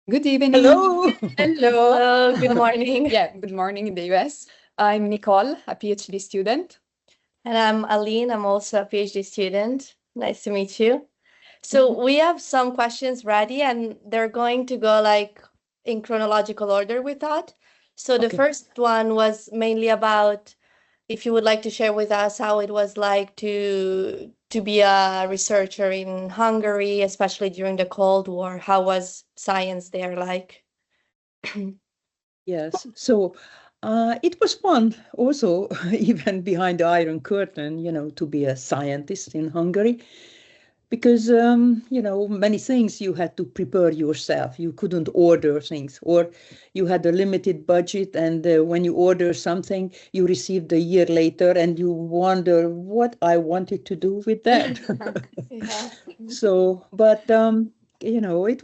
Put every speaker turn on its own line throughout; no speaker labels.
Good evening.
Hello.
Hello, good morning.
Yeah, good morning in the US. I'm Nicole, a PhD student.
And I'm Aline. I'm also a PhD student. Nice to meet you. So we have some questions ready, and they're going to go like in chronological order we thought. So the
Okay.
first one was mainly about if you would like to share with us how it was like to be a researcher in Hungary, especially during the Cold War. How was science there like?
Yes. So it was fun also, even behind the Iron Curtain, to be a scientist in Hungary. Because, many things you had to prepare yourself. You couldn't order things, or you had a limited budget. And when you order something, you received a year later and you wonder what I wanted to do with that.
Yeah.
So, but it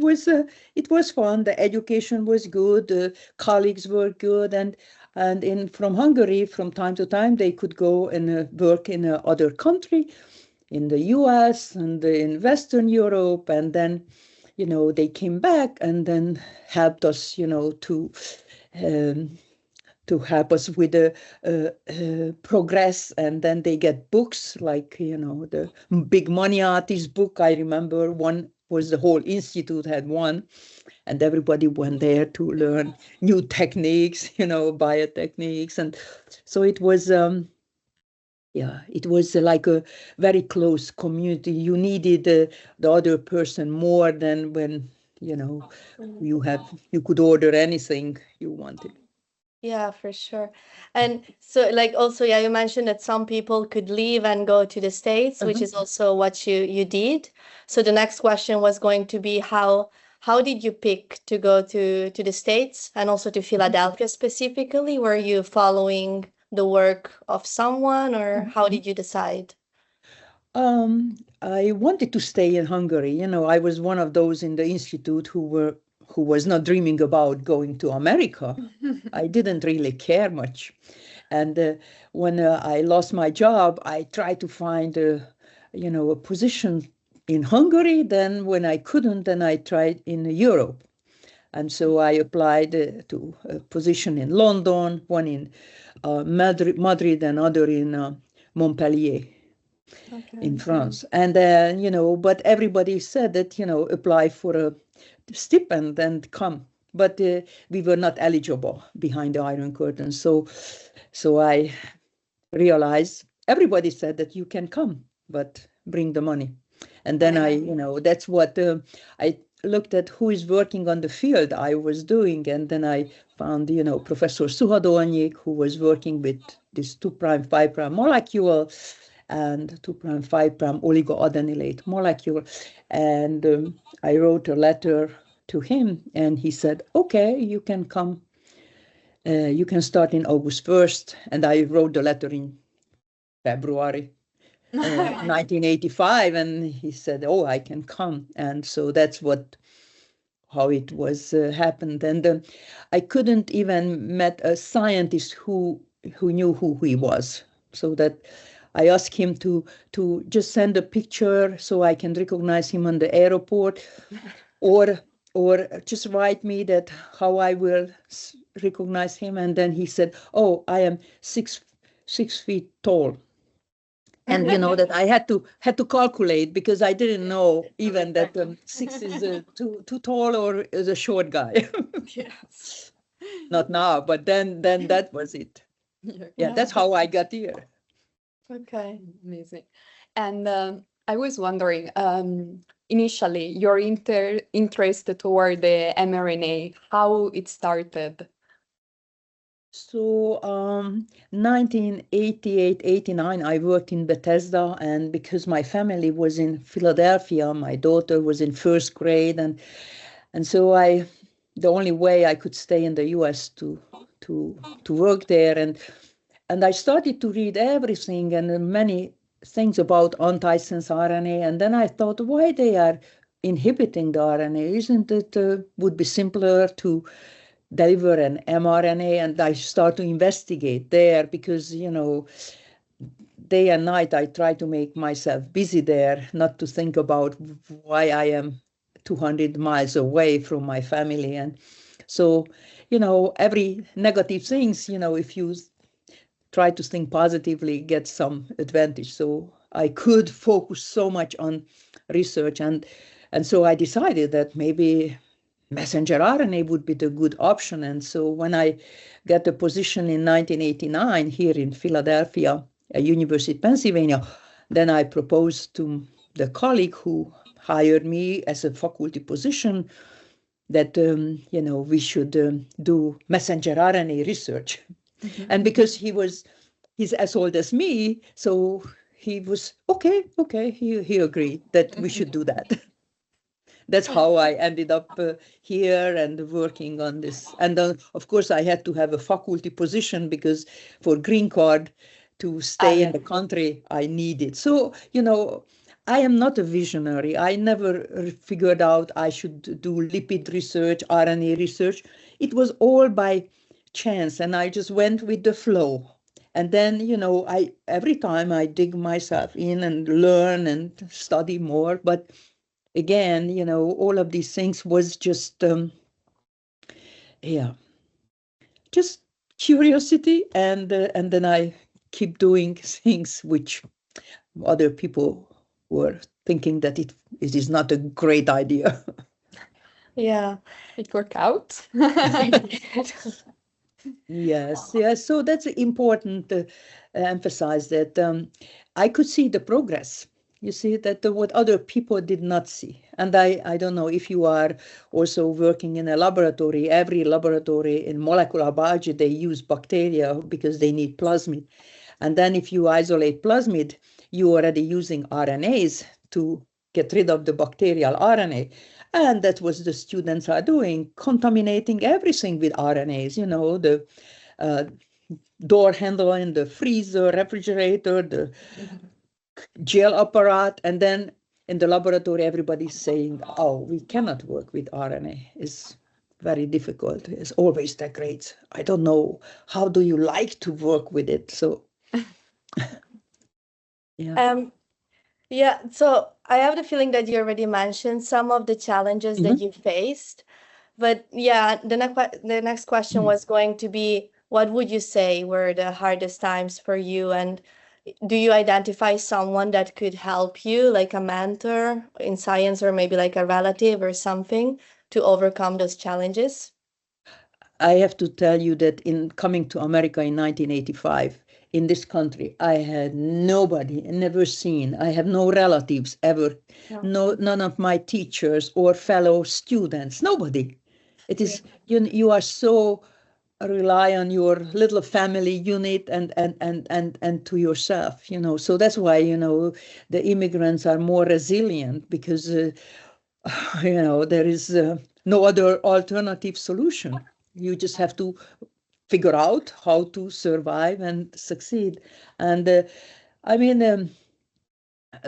was fun. The education was good. The colleagues were good, and in from Hungary, from time to time, they could go and work in other country, in the U.S. and in Western Europe, and then, they came back and then helped us, um, to help us with the progress. And then they get books like, the big money artist book. I remember one was the whole institute had one, and everybody went there to learn new techniques, biotechniques. And so it was, yeah, it was like a very close community. You needed the other person more than when, you could order anything you wanted.
Yeah, for sure. And so like also, yeah, you mentioned that some people could leave and go to the States, which
Uh-huh.
is also what you did. So the next question was going to be how did you pick to go to the States and also to Philadelphia specifically? Were you following the work of someone or how did you decide?
I wanted to stay in Hungary. I was one of those in the institute who was not dreaming about going to America. I didn't really care much. And when I lost my job, I tried to find a position in Hungary. Then when I couldn't, then I tried in Europe. And so I applied to a position in London, one in Madrid, and other in Montpellier in
Okay.
France. And then, but everybody said that, apply for a stipend and come. But we were not eligible behind the Iron Curtain. So I realized everybody said that you can come, but bring the money. And then that's what I looked at who is working on the field I was doing. And then I found, Professor Suhadolnyik, who was working with this 2' 5' molecule and 2' 5' oligoadenylate molecule. And I wrote a letter to him, and he said, okay, you can come. You can start in August 1st. And I wrote the letter in February 1985, and he said, oh, I can come. And so that's how it was happened. And I couldn't even met a scientist who knew who he was, so that I asked him to just send a picture so I can recognize him on the airport, or or just write me that how I will recognize him. And then he said, oh, I am 6 feet tall. And that I had to calculate, because I didn't know even that 6 is too tall or is a short guy.
Yes.
Not now, but then that was it.
Yeah,
Yeah, that's how I got here.
Okay.
amazing. And I was wondering, initially, your interest toward the mRNA, how it started?
So 1988, 89, I worked in Bethesda, and because my family was in Philadelphia, my daughter was in first grade, and so the only way I could stay in the US to work there, and I started to read everything and many things about antisense RNA, and then I thought, why they are inhibiting the RNA? Isn't it would be simpler to deliver an mRNA? And I start to investigate there, because day and night I try to make myself busy there, not to think about why I am 200 miles away from my family. And so, every negative things, if you try to think positively, get some advantage. So I could focus so much on research. And so I decided that maybe messenger RNA would be the good option. And so when I got a position in 1989 here in Philadelphia, University of Pennsylvania, then I proposed to the colleague who hired me as a faculty position that, we should do messenger RNA research. Mm-hmm. And because he's as old as me, so he was, okay, he agreed that we should do that. That's how I ended up here and working on this. And of course, I had to have a faculty position because for green card to stay in the country, I needed. So, I am not a visionary. I never figured out I should do lipid research, RNA research. It was all by chance, and I just went with the flow. And then, every time I dig myself in and learn and study more, but again, all of these things was just, just curiosity. And then I keep doing things which other people were thinking that it is not a great idea.
Yeah, it worked out.
Yes. So that's important to emphasize that I could see the progress. You see that what other people did not see. And I don't know if you are also working in a laboratory. Every laboratory in molecular biology, they use bacteria because they need plasmid. And then if you isolate plasmid, you're already using RNAs to get rid of the bacterial RNA. And that's what the students are doing, contaminating everything with RNAs, the door handle in the freezer, refrigerator, the gel apparat. And then in the laboratory, everybody's saying, oh, we cannot work with RNA. It's very difficult. It's always degrades. I don't know. How do you like to work with it? So,
yeah. So I have the feeling that you already mentioned some of the challenges that you faced. But yeah, the next question was going to be, what would you say were the hardest times for you? And do you identify someone that could help you, like a mentor in science, or maybe like a relative or something, to overcome those challenges?
I have to tell you that in coming to America in 1985, in this country, I had nobody, never seen. I have no relatives ever, none of my teachers or fellow students, nobody. It is, you are so rely on your little family unit and to yourself, So that's why, the immigrants are more resilient because, there is no other alternative solution. You just have to figure out how to survive and succeed. And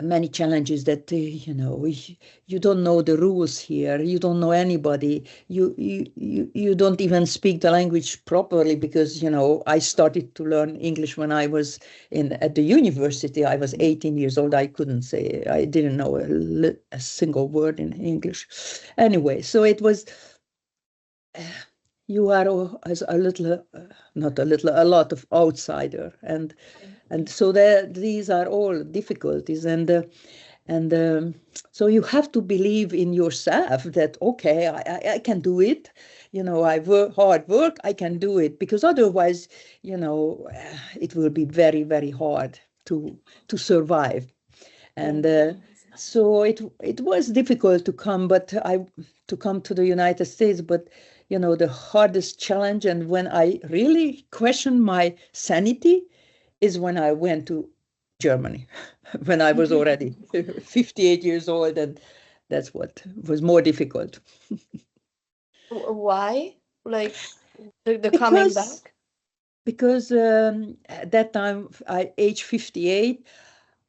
many challenges that you don't know the rules here, you don't know anybody, you don't even speak the language properly because I started to learn English when I was at the university. I was 18 years old. I didn't know a single word in English anyway. So it was you are as a lot of outsider, and so these are all difficulties, and so you have to believe in yourself that okay, I can do it. I hard work, I can do it, because otherwise, it will be very, very hard to survive, and. So it was difficult to come to the United States, but the hardest challenge, and when I really questioned my sanity, is when I went to Germany, when I was already 58 years old, and that's what was more difficult.
Why? Like the coming back?
Because at that time, age 58,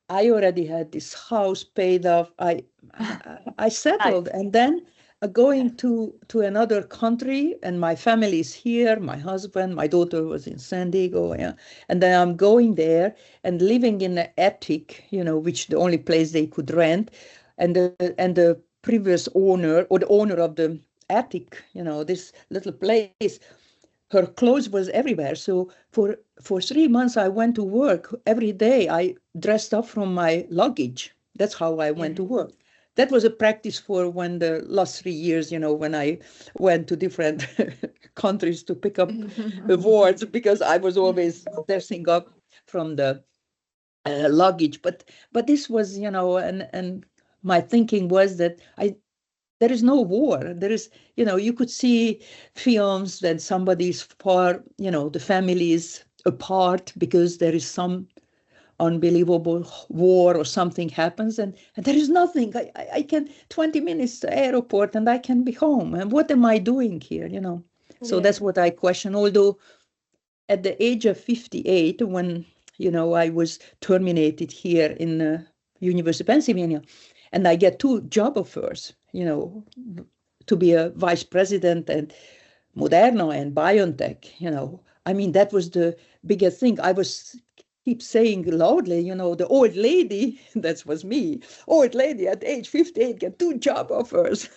I already had this house paid off. I settled, and then going to another country, and my family is here. My husband, my daughter was in San Diego, and then I'm going there and living in the attic, which the only place they could rent, and the previous owner, or the owner of the attic, this little place, her clothes was everywhere. So for 3 months, I went to work every day. I dressed up from my luggage. That's how I went to work. That was a practice for when the last 3 years, when I went to different countries to pick up awards, because I was always dressing up from the luggage. But this was, and my thinking was that there is no war. There is, you could see films that somebody's far, the family is apart because there is some unbelievable war or something happens, and there is nothing. I can 20 minutes to airport and I can be home. And what am I doing here? So that's what I question. Although at the age of 58, when I was terminated here in University of Pennsylvania, and I get 2 job offers, to be a vice president and Moderna and BioNTech, I mean, that was the biggest thing. I was keep saying loudly, the old lady, that was me, old lady at age 58 get 2 job offers.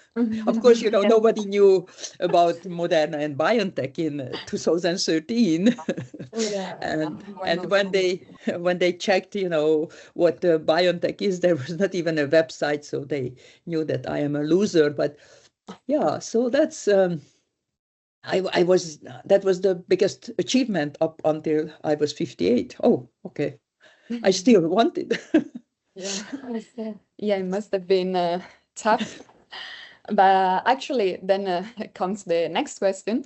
Of course, nobody knew about Moderna and BioNTech in 2013. and when they checked, what BioNTech is, there was not even a website, so they knew that I am a loser. But yeah, so that's that was the biggest achievement up until I was 58. Oh, okay. I still want it.
Yeah, it must have been tough. But actually, then comes the next question.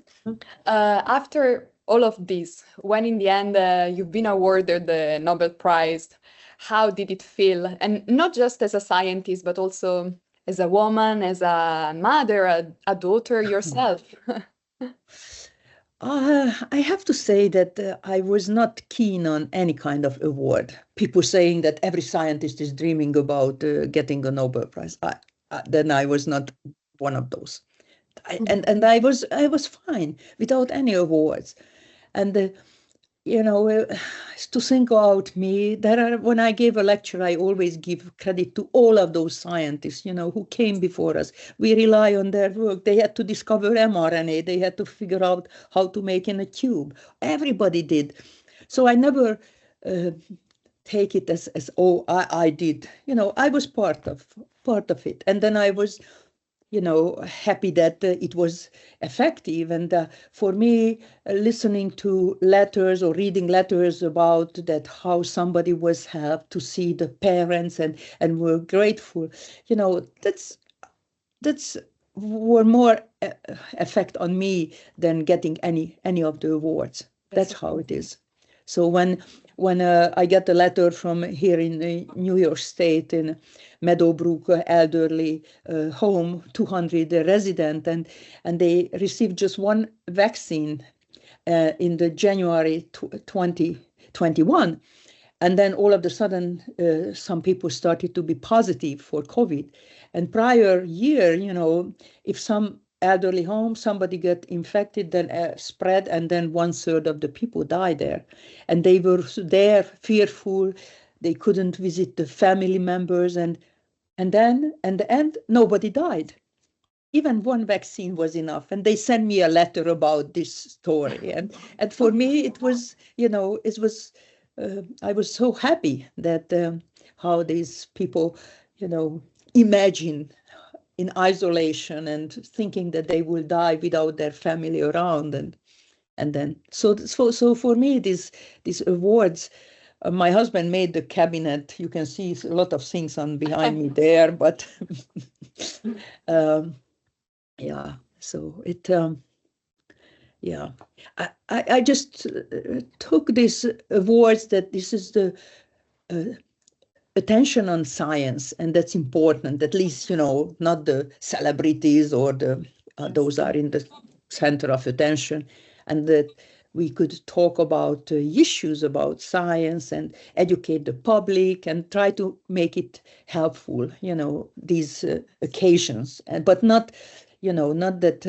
After all of this, when in the end you've been awarded the Nobel Prize, how did it feel? And not just as a scientist, but also as a woman, as a mother, a daughter yourself.
I have to say that I was not keen on any kind of award. People saying that every scientist is dreaming about getting a Nobel Prize. Then I was not one of those. And I was fine without any awards. And to single out me, when I gave a lecture, I always give credit to all of those scientists, who came before us. We rely on their work. They had to discover mRNA. They had to figure out how to make in a tube. Everybody did. So I never take it as oh, I did. I was part of it. And then I was happy that it was effective. And for me, listening to letters or reading letters about that, how somebody was helped to see the parents and were grateful, that's were more effect on me than getting any of the awards. That's how it is. So when I get a letter from here in New York State in Meadowbrook elderly home, 200 resident, and they received just one vaccine in the January 2021. And then all of a sudden, some people started to be positive for COVID. And prior year, if some elderly home, somebody got infected, then spread, and then 1/3 of the people died there. And they were there fearful. They couldn't visit the family members. And then, in the end, nobody died. Even one vaccine was enough. And they sent me a letter about this story. And for me, it was, I was so happy that how these people, imagine in isolation and thinking that they will die without their family around. And then, so for me, these awards, my husband made the cabinet. You can see a lot of things on behind me there, but yeah, so it, yeah, I just took these awards that this is the attention on science, and that's important. At least, not the celebrities or the those are in the center of attention, and that we could talk about issues about science and educate the public and try to make it helpful, these occasions, but not, not that,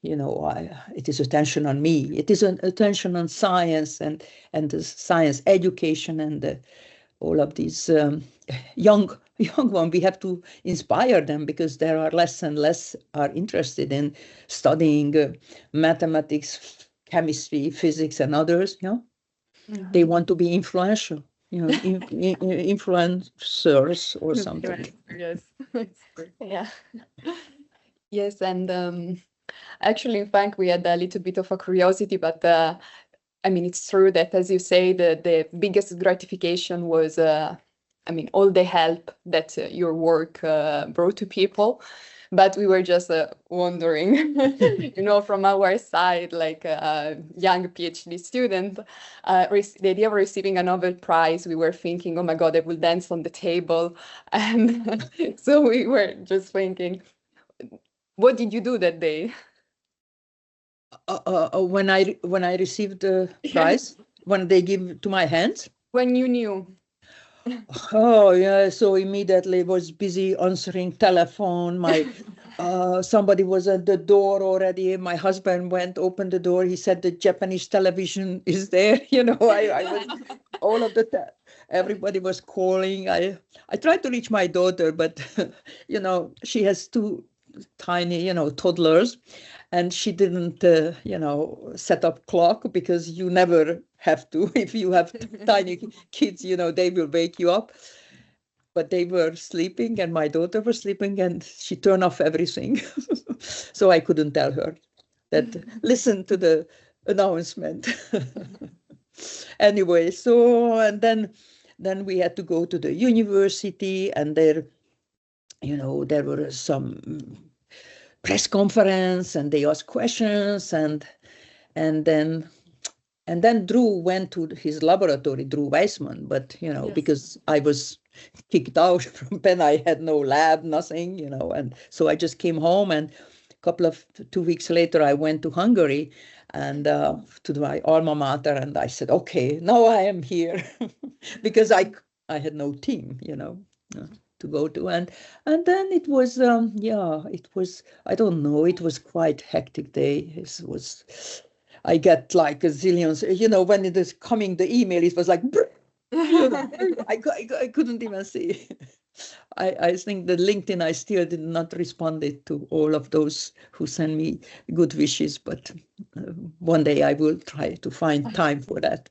it is attention on me. It is an attention on science and the science education and all of these young young one. We have to inspire them because there are less and less are interested in studying mathematics, chemistry, physics, and others. They want to be influential, influencers or something.
Yes.
Yeah.
Yes, and actually, in fact, we had a little bit of a curiosity, but I mean, it's true that, as you say, the biggest gratification was, I mean, all the help that your work brought to people. But we were just wondering, from our side, like a young PhD student, the idea of receiving a Nobel Prize, we were thinking, oh my God, I will dance on the table. And so we were just thinking, what did you do that day?
When I received the prize, when they give to my hands.
When you knew.
Oh yeah, so immediately was busy answering telephone. My somebody was at the door already. My husband went, opened the door. He said the Japanese television is there. I was all of the everybody was calling. I tried to reach my daughter, but she has two tiny toddlers, and she didn't set up clock, because you never have to. If you have tiny kids, they will wake you up. But they were sleeping, and my daughter was sleeping, and she turned off everything. So I couldn't tell her that listen to the announcement. Anyway, and then we had to go to the university, and there were some press conference, and they asked questions, and then Drew went to his laboratory, Drew Weissman, but
Yes.
because I was kicked out from Penn, I had no lab, nothing, and so I just came home, and 2 weeks later I went to Hungary and to my alma mater, and I said, okay, now I am here, because I had no team, to go to, and then it was I don't know, it was quite hectic day. I get like a zillion, when it is coming the email, it was like I couldn't even see. I think the LinkedIn, I still did not respond to all of those who send me good wishes, but one day I will try to find time for that.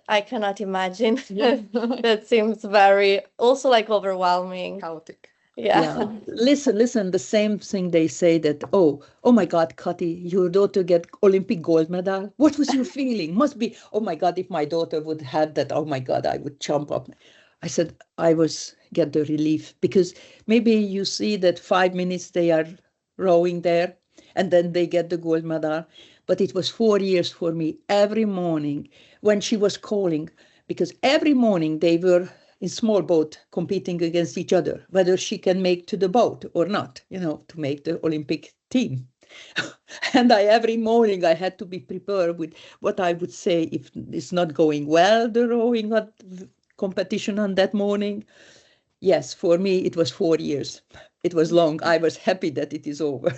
I cannot imagine.
Yeah.
That seems very also like overwhelming.
Chaotic.
Yeah.
Listen, the same thing they say that, oh my God, Kati, your daughter get Olympic gold medal. What was your feeling? Must be, oh my God, if my daughter would have that, oh my God, I would jump up. I said, I was get the relief, because maybe you see that 5 minutes they are rowing there, and then they get the gold medal. But it was 4 years for me, every morning when she was calling, because every morning they were in small boat competing against each other, whether she can make to the boat or not, to make the Olympic team. And every morning I had to be prepared with what I would say if it's not going well, the rowing competition on that morning. Yes, for me, it was 4 years. It was long. I was happy that it is over.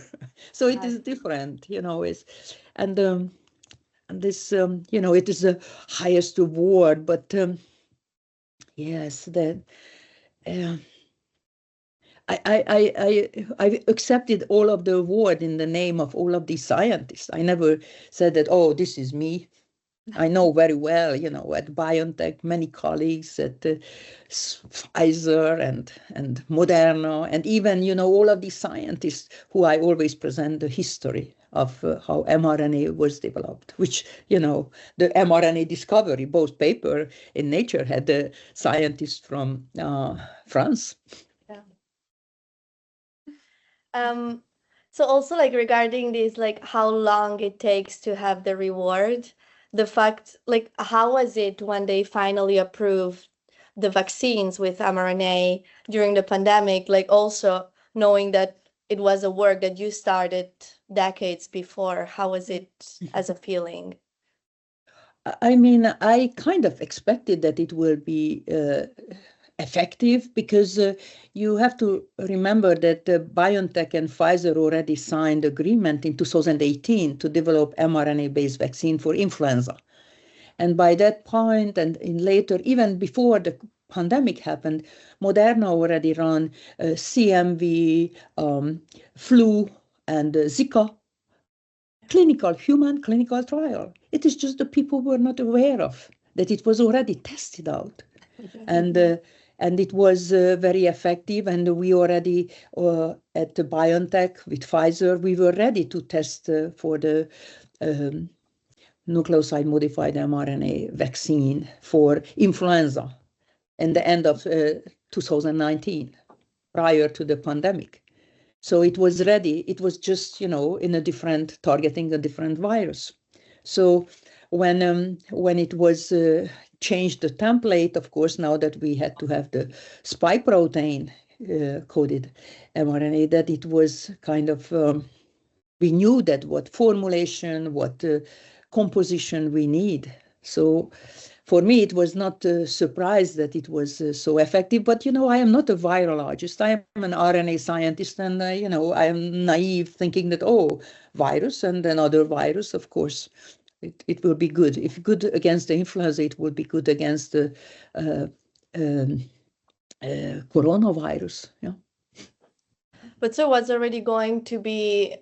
So it is different, and this, it is the highest award, but yes, that I accepted all of the award in the name of all of these scientists. I never said that, oh, this is me. I know very well, at BioNTech, many colleagues at Pfizer and Moderna, and even, all of these scientists who I always present the history of how mRNA was developed, which, the mRNA discovery, both paper in Nature had the scientists from France.
Yeah. So also like regarding this, like how long it takes to have the reward, the fact, like how was it when they finally approved the vaccines with mRNA during the pandemic, like also knowing that it was a work that you started decades before, how was it as a feeling?
I mean, I kind of expected that it will be effective, because you have to remember that BioNTech and Pfizer already signed agreement in 2018 to develop mRNA-based vaccine for influenza. And by that point, and in later, even before the pandemic happened, Moderna already ran CMV, flu, and Zika human clinical trial. It is just the people were not aware of that it was already tested out. And it was very effective. And we already, at the BioNTech with Pfizer, we were ready to test for the nucleoside modified mRNA vaccine for influenza in the end of 2019, prior to the pandemic. So it was ready. It was just, in a different, targeting a different virus. So when it was changed the template, of course, now that we had to have the spike protein coded mRNA, that it was kind of, we knew that what formulation, what composition we need. So for me, it was not a surprise that it was so effective. But, I am not a virologist. I am an RNA scientist. And, I am naive thinking that, virus and another virus, of course, it will be good. If good against the influenza, it would be good against the coronavirus. Yeah.
But so what's already going to be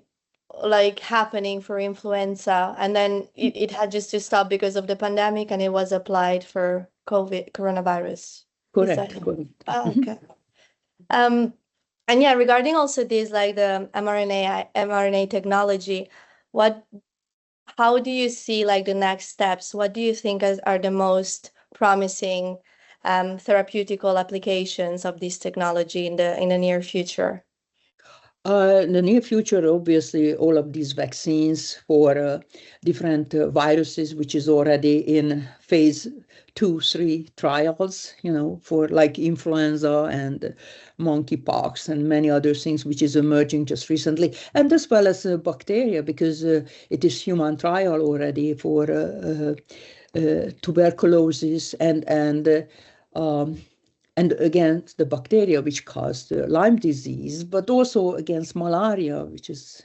happening for influenza, and then it had just to stop because of the pandemic, and it was applied for coronavirus.
Correct.
Oh, okay. And yeah, regarding also this, like the mRNA technology, how do you see the next steps? What do you think are the most promising therapeutical applications of this technology in the near future?
In the near future, obviously, all of these vaccines for different viruses, which is already in phase 2-3 trials, for like influenza and monkeypox and many other things, which is emerging just recently, and as well as bacteria, because it is human trial already for tuberculosis and against the bacteria which caused Lyme disease, but also against malaria, which is,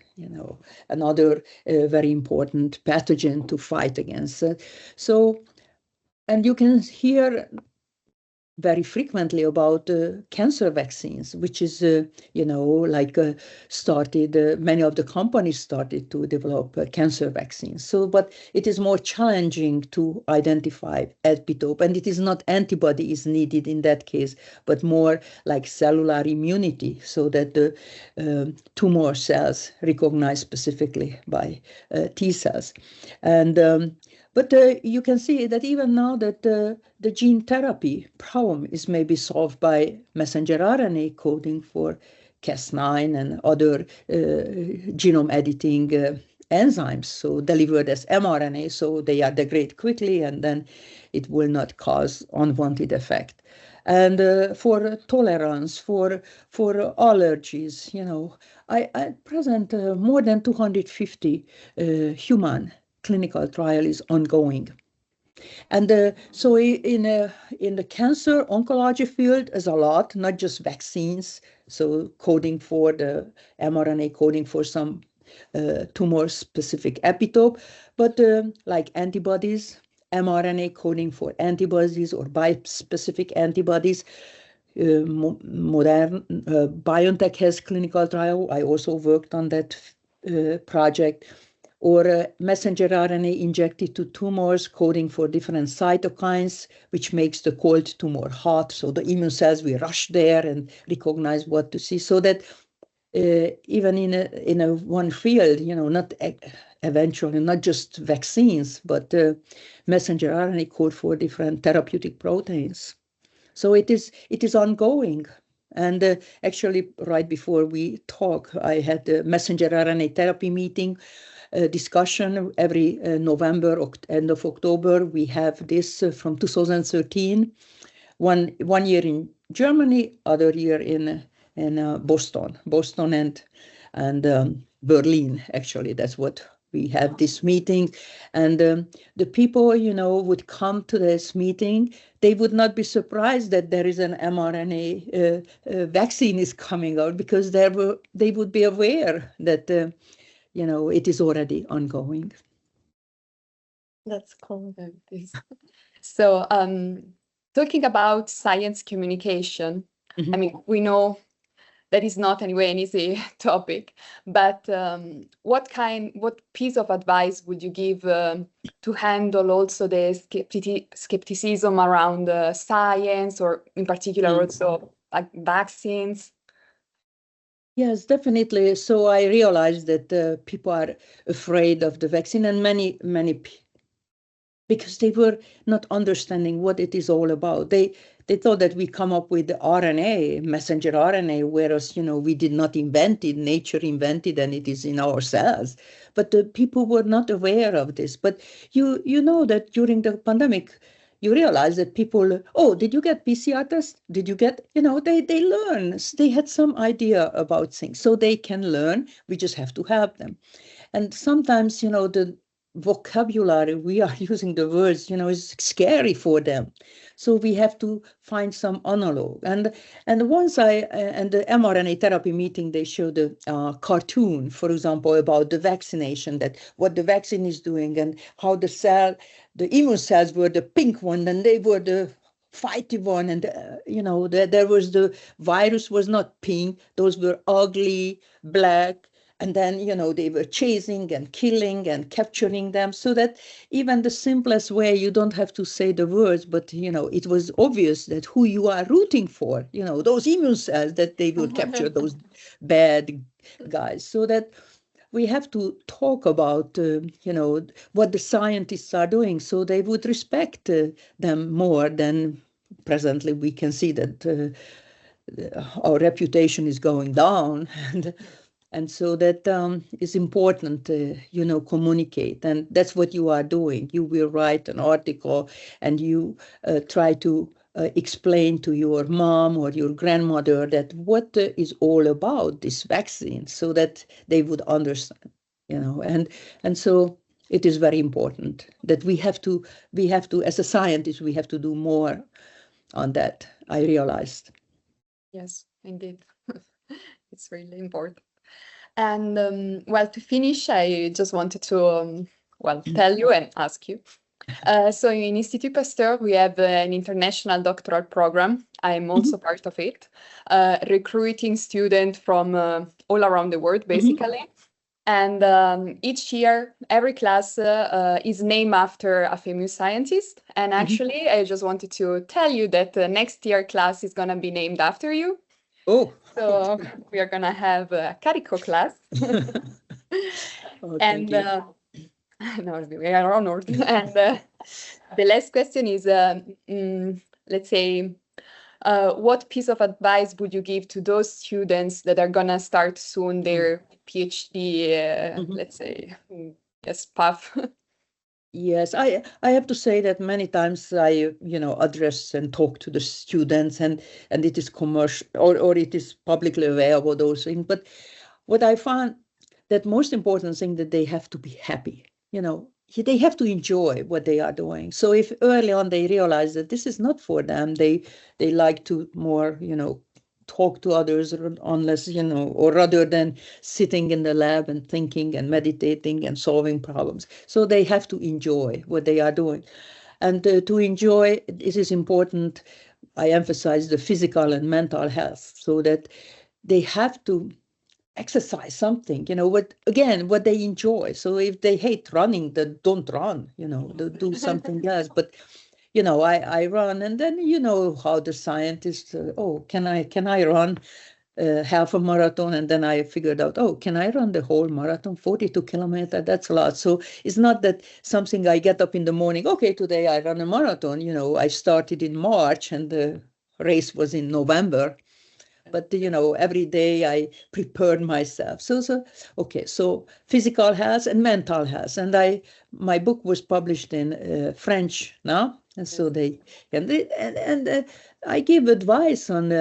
another very important pathogen to fight against. So, and you can hear very frequently about cancer vaccines, which is, started, many of the companies started to develop cancer vaccines. So, but it is more challenging to identify epitope, and it is not antibody is needed in that case, but more like cellular immunity, so that the tumor cells recognize specifically by T cells. And but you can see that even now that the gene therapy problem is maybe solved by messenger RNA coding for Cas9 and other genome editing enzymes, so delivered as mRNA, so they are degrade quickly, and then it will not cause unwanted effect. And for tolerance, for allergies, I present more than 250 human clinical trial is ongoing. And so in the cancer oncology field is a lot, not just vaccines, so coding for the mRNA coding for some tumor-specific epitope, but like antibodies, mRNA coding for antibodies or bispecific antibodies. BioNTech has clinical trial. I also worked on that project. Or messenger RNA injected to tumors coding for different cytokines, which makes the cold tumor hot. So the immune cells will rush there and recognize what to see. So that even in a one field, not eventually, not just vaccines, but messenger RNA code for different therapeutic proteins. So it is ongoing. And actually, right before we talk, I had a messenger RNA therapy meeting discussion every November, end of October. We have this from 2013, one year in Germany, other year in Boston and Berlin. Actually, that's what we have this meeting. And the people, would come to this meeting. They would not be surprised that there is an mRNA vaccine is coming out, because they would be aware that it is already ongoing.
That's cool.
This. So, talking about science communication, I mean, we know that is not anyway an easy topic, but what piece of advice would you give to handle also the skepticism around science, or in particular also like vaccines?
Yes, definitely. So I realized that people are afraid of the vaccine, and many because they were not understanding what it is all about. They thought that we come up with the RNA, messenger RNA, whereas, we did not invent it, nature invented, and it is in our cells. But the people were not aware of this. But you know that during the pandemic, you realize that people, oh, did you get PCR test? Did you get, they learn. They had some idea about things. So they can learn. We just have to help them. And sometimes, the vocabulary we are using, the words, is scary for them. So we have to find some analog. And once and the mRNA therapy meeting, they showed a cartoon, for example, about the vaccination, that what the vaccine is doing, and how the immune cells were the pink one, and they were the fighty one, and there was the virus was not pink, those were ugly, black. And then, they were chasing and killing and capturing them, so that even the simplest way, you don't have to say the words, but, it was obvious that who you are rooting for, those immune cells, that they would capture those bad guys. So that we have to talk about, what the scientists are doing, so they would respect them more than presently. We can see that our reputation is going down. And so that is important to, communicate. And that's what you are doing. You will write an article, and you try to explain to your mom or your grandmother that what is all about this vaccine, so that they would understand, and so it is very important that we have to, as a scientist, we have to do more on that. I realized.
Yes, indeed. It's really important. And well, to finish, I just wanted to tell you and ask you. So in Institut Pasteur, we have an international doctoral program. I'm also part of it, recruiting students from all around the world, basically. And each year, every class is named after a famous scientist. And actually, I just wanted to tell you that the next year class is going to be named after you.
Oh,
So we are going to have a Karikó class.
oh,
And
thank you.
no, we are honored. And the last question is, let's say, what piece of advice would you give to those students that are going to start soon their PhD, let's say, yes, path?
Yes, I have to say that many times I, address and talk to the students, and it is commercial, or it is publicly available, those things. But what I found, that most important thing, that they have to be happy, they have to enjoy what they are doing. So if early on they realize that this is not for them, they like to more, talk to others, unless, or rather than sitting in the lab and thinking and meditating and solving problems. So they have to enjoy what they are doing. And to enjoy, it is important, I emphasize the physical and mental health, so that they have to exercise something, what they enjoy. So if they hate running, then don't run, do something else. But I run, and then how the scientists, can I run half a marathon? And then I figured out, can I run the whole marathon, 42 kilometers? That's a lot. So it's not that something I get up in the morning, okay, today I run a marathon. I started in March, and the race was in November. But every day I prepared myself. So physical health and mental health. And my book was published in French now. And so I give advice on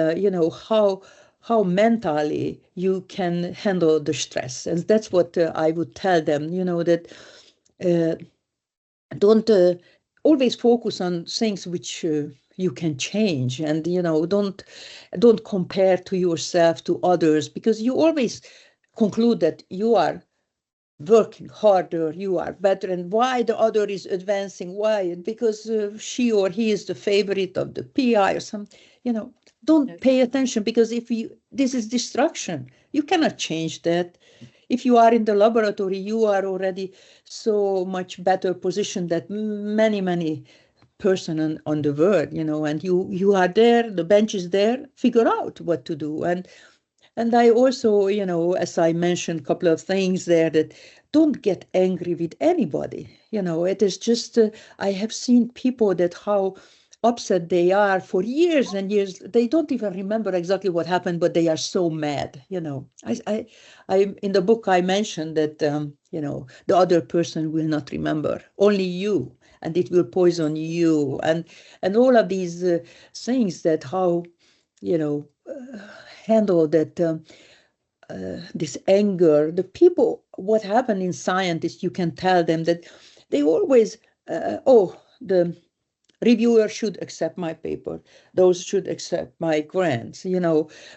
how mentally you can handle the stress. And that's what I would tell them, that don't always focus on things which you can change, and don't compare to yourself to others, because you always conclude that you are working harder, you are better, and why the other is advancing, why? Because she or he is the favorite of the PI or something, don't pay attention, because this is destruction. You cannot change that. If you are in the laboratory, you are already so much better positioned than many person on the world, and you are there, the bench is there, figure out what to do. And I also, as I mentioned, a couple of things there, that don't get angry with anybody. It is just, I have seen people that how upset they are for years and years. They don't even remember exactly what happened, but they are so mad. I in the book, I mentioned that, the other person will not remember, only you, and it will poison you. And all of these things that how, handle that this anger. The people, what happened in scientists, you can tell them that they always, the reviewer should accept my paper. Those should accept my grants.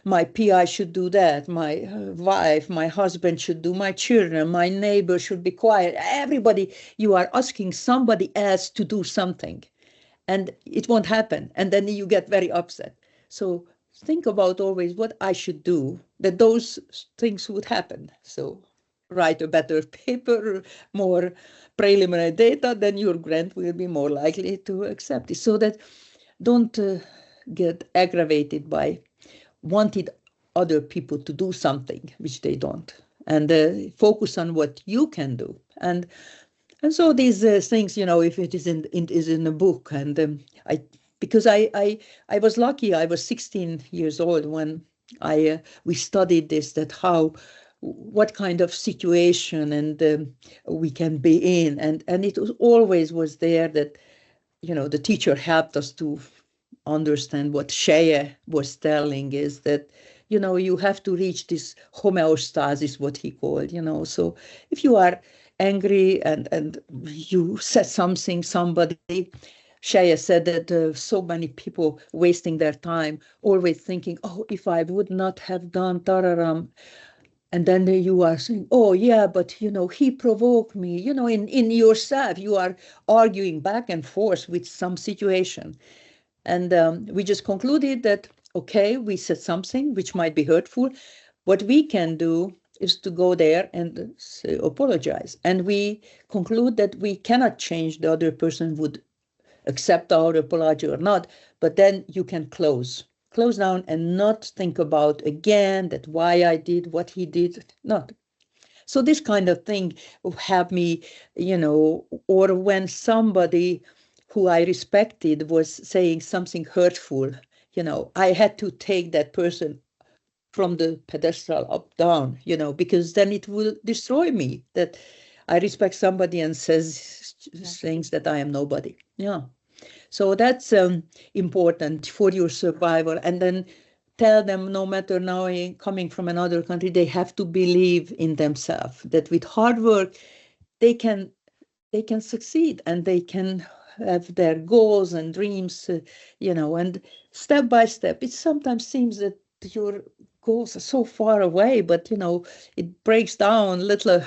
My PI should do that. My wife, my husband should do, my children, my neighbor should be quiet. Everybody, you are asking somebody else to do something, and it won't happen. And then you get very upset. So think about always what I should do, that those things would happen. So write a better paper, more preliminary data, then your grant will be more likely to accept it. So that don't get aggravated by wanting other people to do something which they don't, and focus on what you can do. And so these things, if it is in a book, and because I was lucky. I was 16 years old when we studied this, that what kind of situation and we can be in, and it was always was there that the teacher helped us to understand what Shea was telling, is that you have to reach this homeostasis, what he called. So if you are angry and you said somebody, Shea said that so many people wasting their time, always thinking, oh, if I would not have done tararam. And then you are saying, oh, yeah, but, he provoked me. In yourself, you are arguing back and forth with some situation. And we just concluded that, okay, we said something which might be hurtful. What we can do is to go there and say, apologize. And we conclude that we cannot change the other person would accept our apology or not, but then you can close down and not think about again that why I did what he did. Not. So this kind of thing helped me, or when somebody who I respected was saying something hurtful, I had to take that person from the pedestal up down, because then it will destroy me, that I respect somebody and says things that I am nobody. Yeah. So that's important for your survival. And then tell them, no matter now coming from another country, they have to believe in themselves, that with hard work, they can succeed, and they can have their goals and dreams, and step by step. It sometimes seems that your goals are so far away, but, it breaks down little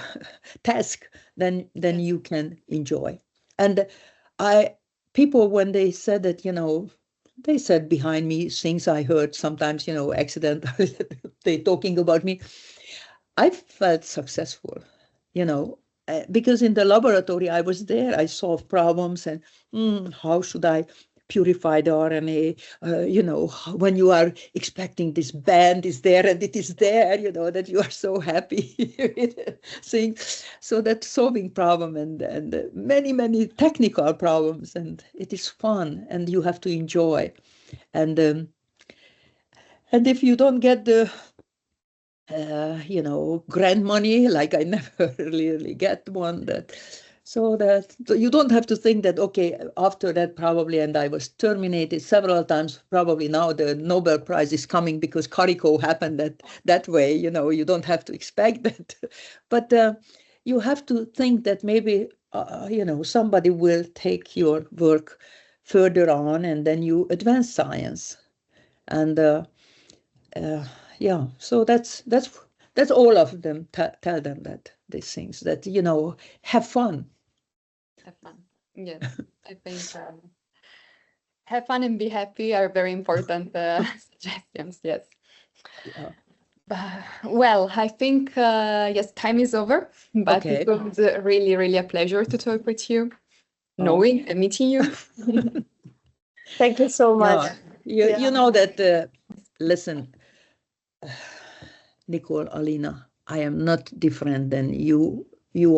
task, then you can enjoy. And people, when they said that, they said behind me things I heard sometimes, accidentally, they talking about me. I felt successful, because in the laboratory I was there, I solved problems, and how should I purify the RNA? When you are expecting this band is there and it is there, that you are so happy seeing. So that solving problem and many technical problems, and it is fun, and you have to enjoy. And if you don't get the grant money, like I never really get one, so you don't have to think that, okay, after that probably, and I was terminated several times, probably now the Nobel Prize is coming because Karikó happened that way, you don't have to expect that. But you have to think that maybe, somebody will take your work further on, and then you advance science. And yeah, so that's all of them. Tell them that these things, that, have fun.
Have fun. Yes, I think have fun and be happy are very important suggestions. Yes.
Yeah.
Well, I think yes, time is over, but
Okay.
it was really, really a pleasure to talk with you,
Oh.
knowing and meeting you.
Thank you so much.
Yeah. You know that, listen, Nicole, Alina, I am not different than you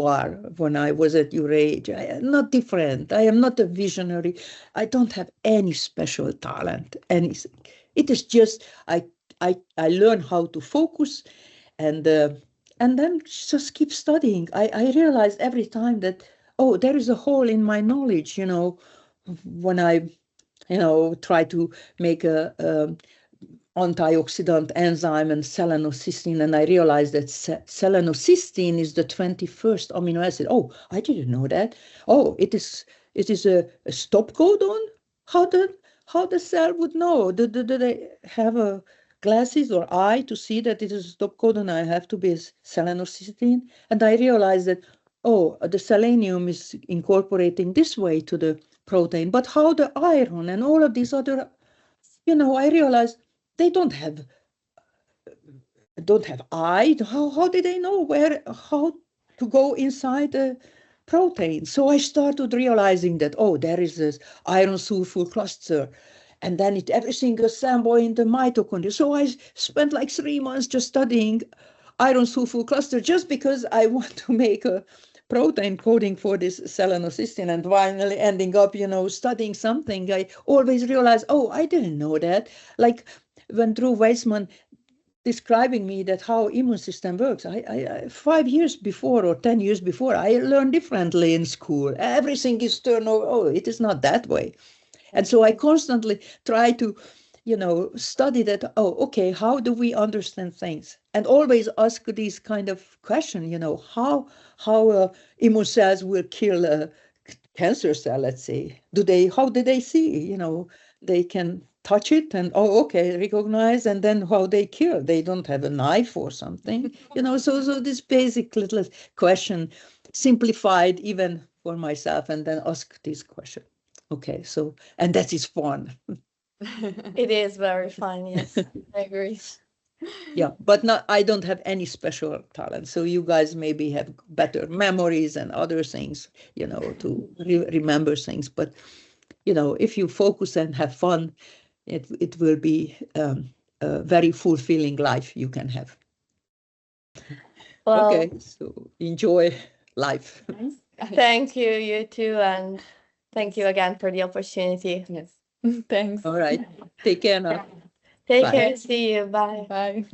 are when I was at your age. I am not different. I am not a visionary. I don't have any special talent, anything. It is just I learn how to focus, and then just keep studying. I realize every time that, oh, there is a hole in my knowledge, when I try to make a antioxidant enzyme and selenocysteine, and I realized that selenocysteine is the 21st amino acid. Oh, I didn't know that. Oh, it is a stop codon. How the cell would know? Do they have a glasses or eye to see that it is a stop codon? I have to be selenocysteine, and I realized that, oh, the selenium is incorporating this way to the protein, but how the iron and all of these other, I realized they don't have eye. How did they know how to go inside the protein? So I started realizing that, oh, there is this iron sulfur cluster, and then everything assembled in the mitochondria. So I spent like 3 months just studying iron sulfur cluster, just because I want to make a protein coding for this selenocysteine, and finally ending up, studying something. I always realized, oh, I didn't know that. Like when Drew Weissman describing me that how immune system works, I 5 years before or 10 years before, I learned differently in school. Everything is turned over. Oh, it is not that way. And so I constantly try to, study that. Oh, okay, how do we understand things? And always ask these kind of questions, how immune cells will kill a cancer cell, let's say. How do they see? They can touch it and, oh, okay, recognize, and then how they kill. They don't have a knife or something, so this basic little question, simplified even for myself, and then ask this question. Okay, so, and that is fun.
It is very fun, yes. I agree.
Yeah, but I don't have any special talent. So you guys maybe have better memories and other things, to remember things. But, if you focus and have fun, it will be a very fulfilling life you can have.
Well,
Okay, so enjoy life.
thank you, you too, and thank you again for the opportunity.
Yes. Thanks.
All right. Take care now.
Take
Bye.
care. See you. Bye.
Bye.